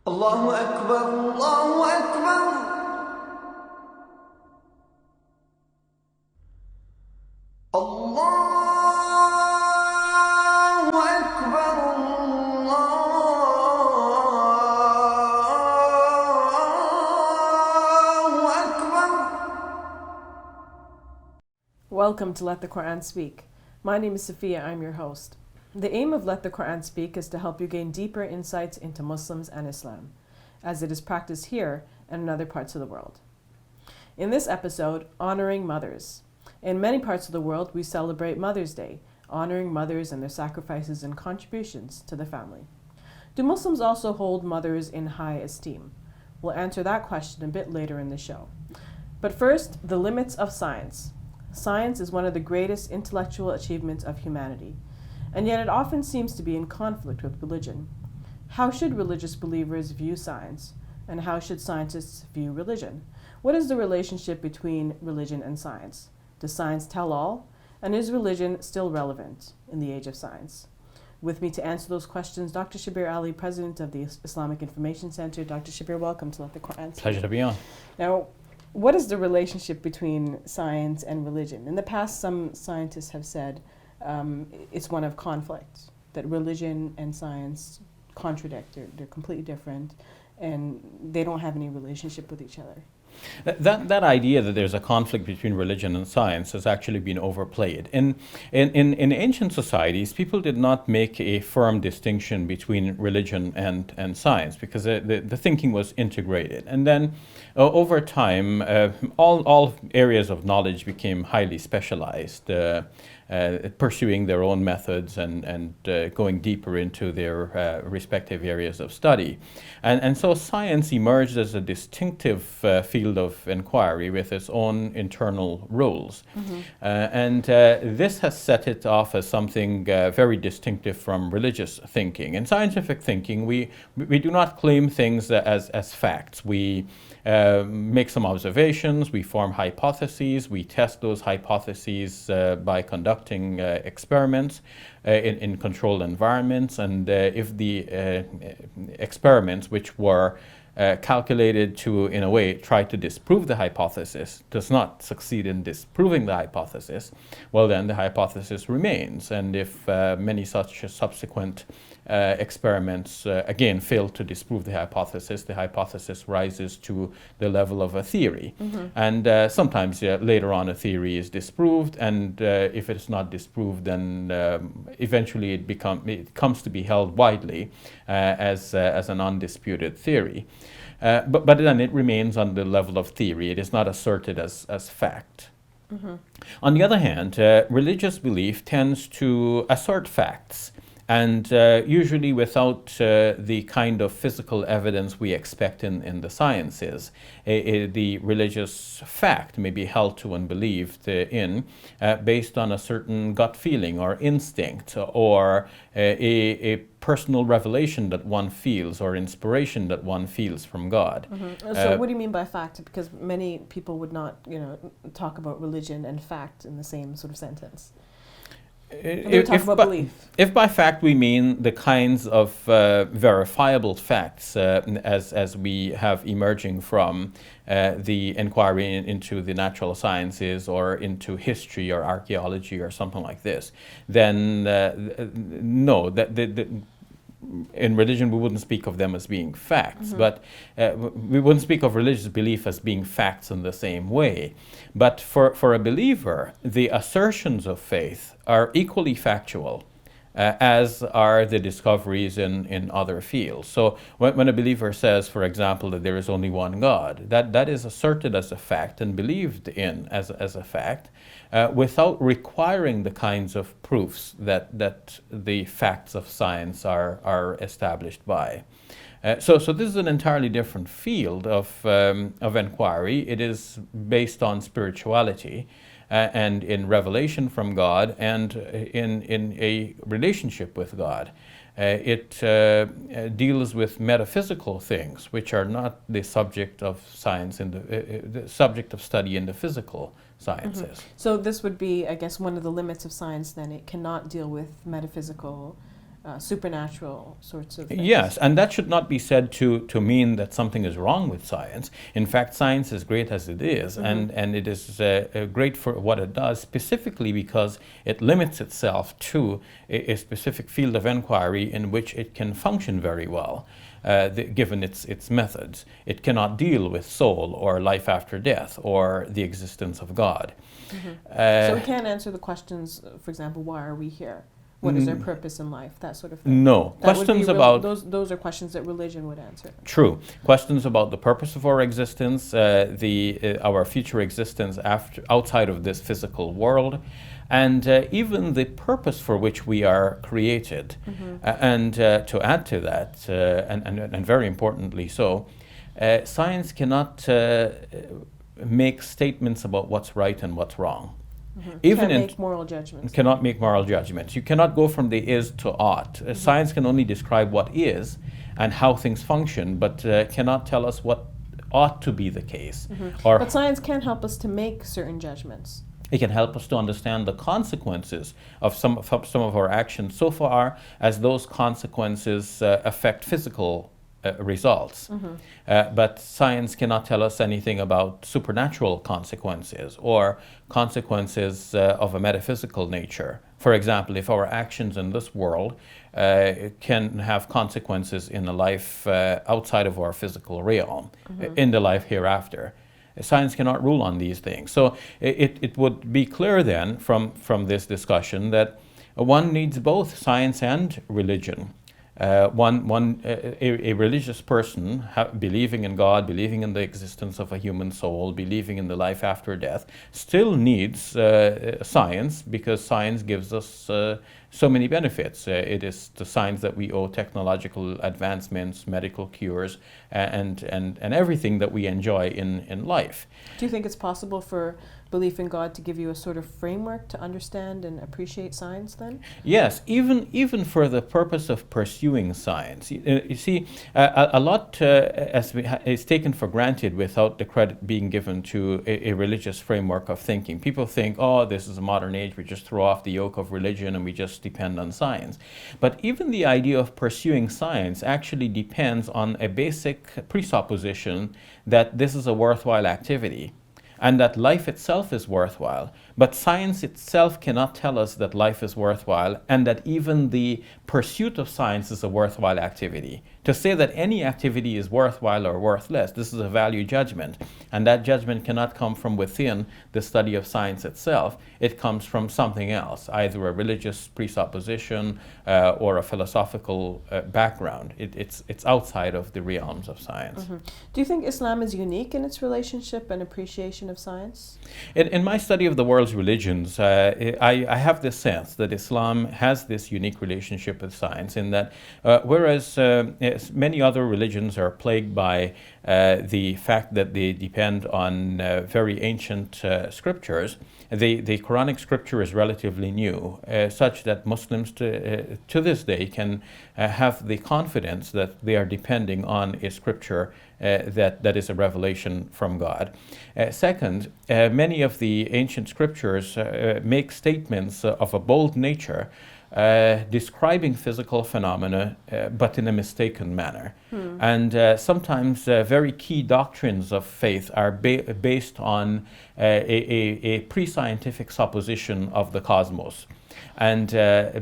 الله أكبر الله أكبر الله أكبر الله أكبر. Welcome to Let the Quran Speak. My name is Sophia, I'm your host. The aim of Let the Quran Speak is to help you gain deeper insights into Muslims and Islam, as it is practiced here and in other parts of the world. In this episode, honoring mothers. In many parts of the world, we celebrate Mother's Day, honoring mothers and their sacrifices and contributions to the family. Do Muslims also hold mothers in high esteem? We'll answer that question a bit later in the show. But first, the limits of science. Science is one of the greatest intellectual achievements of humanity, and yet it often seems to be in conflict with religion. How should religious believers view science, and how should scientists view religion? What is the relationship between religion and science? Does science tell all? And is religion still relevant in the age of science? With me to answer those questions, Dr. Shabir Ali, President of the Islamic Information Center. Dr. Shabir, welcome to Let the Quran Speak. Pleasure to be on. Now, what is the relationship between science and religion? In the past, some scientists have said it's one of conflict, that religion and science contradict, they're completely different, and they don't have any relationship with each other. That idea that there's a conflict between religion and science has actually been overplayed. In ancient societies, people did not make a firm distinction between religion and science because the thinking was integrated. And then over time, all areas of knowledge became highly specialized, pursuing their own methods and going deeper into their respective areas of study. And so science emerged as a distinctive field of inquiry with its own internal rules. And this has set it off as something very distinctive from religious thinking. In scientific thinking, we do not claim things as facts. We make some observations, we form hypotheses, we test those hypotheses by conducting experiments in controlled environments, and if the experiments, which were calculated to, in a way, try to disprove the hypothesis, does not succeed in disproving the hypothesis, well then the hypothesis remains. And if many such subsequent experiments again fail to disprove the hypothesis rises to the level of a theory. And sometimes later on a theory is disproved, and if it's not disproved, then eventually it comes to be held widely as an undisputed theory. But then it remains on the level of theory. It is not asserted as fact. On the other hand, religious belief tends to assert facts, and usually without the kind of physical evidence we expect in the sciences. The religious fact may be held to and believed in based on a certain gut feeling or instinct, or a personal revelation that one feels, or inspiration that one feels from God. So what do you mean by fact? Because many people would not, talk about religion and fact in the same sort of sentence. If by fact we mean the kinds of verifiable facts as we have emerging from the inquiry into the natural sciences or into history or archaeology or something like this, then no, in religion we wouldn't speak of them as being facts, but we wouldn't speak of religious belief as being facts in the same way. But for a believer, the assertions of faith are equally factual, as are the discoveries in other fields. So when a believer says, for example, that there is only one God, that is asserted as a fact and believed in as a fact, without requiring the kinds of proofs that the facts of science are established by. So this is an entirely different field of inquiry. It is based on spirituality and in revelation from God and in a relationship with God. It deals with metaphysical things, which are not the subject of science the subject of study in the physical sciences. So this would be, I guess, one of the limits of science then. It cannot deal with metaphysical supernatural sorts of things. Yes, and that should not be said to mean that something is wrong with science. In fact, science is great as it is, and it is great for what it does, specifically because it limits itself to a specific field of inquiry in which it can function very well, given its methods. It cannot deal with soul or life after death or the existence of God. So we can't answer the questions, for example, why are we here? What is our purpose in life? That sort of thing. No. That would be Questions about... those are questions that religion would answer. True. Questions about the purpose of our existence, our future existence outside of this physical world, and even the purpose for which we are created. And to add to that, and very importantly so, science cannot make statements about what's right and what's wrong. Even can't make moral judgments. Cannot make moral judgments. You cannot go from the is to ought. Science can only describe what is and how things function, but cannot tell us what ought to be the case. But science can help us to make certain judgments. It can help us to understand the consequences of some of our actions, so far as those consequences affect physical results. But science cannot tell us anything about supernatural consequences or consequences of a metaphysical nature. For example, if our actions in this world can have consequences in the life outside of our physical realm, in the life hereafter. Science cannot rule on these things. So it would be clear then from this discussion that one needs both science and religion. A religious person believing in God, believing in the existence of a human soul, believing in the life after death, still needs science, because science gives us so many benefits. It is to science that we owe technological advancements, medical cures, and everything that we enjoy in life. Do you think it's possible for belief in God to give you a sort of framework to understand and appreciate science then? Yes, even for the purpose of pursuing science. You see, a lot is taken for granted without the credit being given to a religious framework of thinking. People think, oh, this is a modern age, we just throw off the yoke of religion and we just depend on science. But even the idea of pursuing science actually depends on a basic presupposition that this is a worthwhile activity, and that life itself is worthwhile. But science itself cannot tell us that life is worthwhile, and that even the pursuit of science is a worthwhile activity. To say that any activity is worthwhile or worthless, this is a value judgment, and that judgment cannot come from within the study of science itself. It comes from something else, either a religious presupposition or a philosophical background. It's outside of the realms of science. Do you think Islam is unique in its relationship and appreciation of science? In my study of the world's religions, I have this sense that Islam has this unique relationship with science, in that whereas many other religions are plagued by the fact that they depend on very ancient scriptures, the Quranic scripture is relatively new, such that Muslims to this day can have the confidence that they are depending on a scripture that is a revelation from God. Second, many of the ancient scriptures make statements of a bold nature, describing physical phenomena, but in a mistaken manner. And sometimes very key doctrines of faith are based on a pre-scientific supposition of the cosmos. And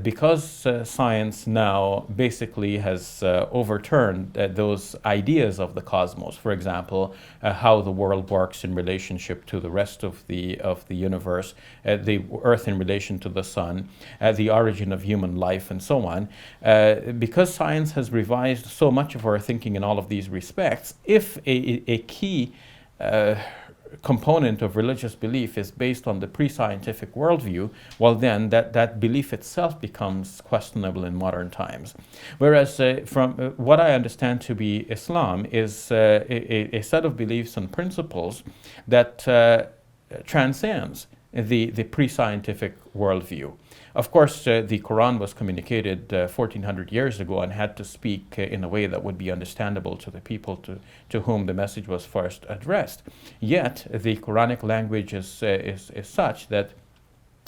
because science now basically has overturned those ideas of the cosmos, for example, how the world works in relationship to the rest of the universe, the Earth in relation to the sun, the origin of human life, and so on, because science has revised so much of our thinking in all of these respects, if a key component of religious belief is based on the pre-scientific worldview, well then that belief itself becomes questionable in modern times. Whereas from what I understand to be Islam is a set of beliefs and principles that transcends the pre-scientific worldview. Of course, the Quran was communicated 1400 years ago and had to speak in a way that would be understandable to the people to whom the message was first addressed. Yet, the Quranic language is such that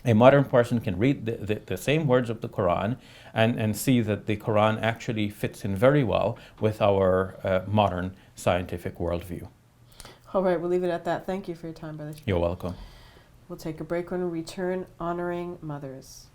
A modern person can read the same words of the Quran and see that the Quran actually fits in very well with our modern scientific worldview. All right, we'll leave it at that. Thank you for your time, Brother Shafiq. You're welcome. We'll take a break. When we return, honoring mothers.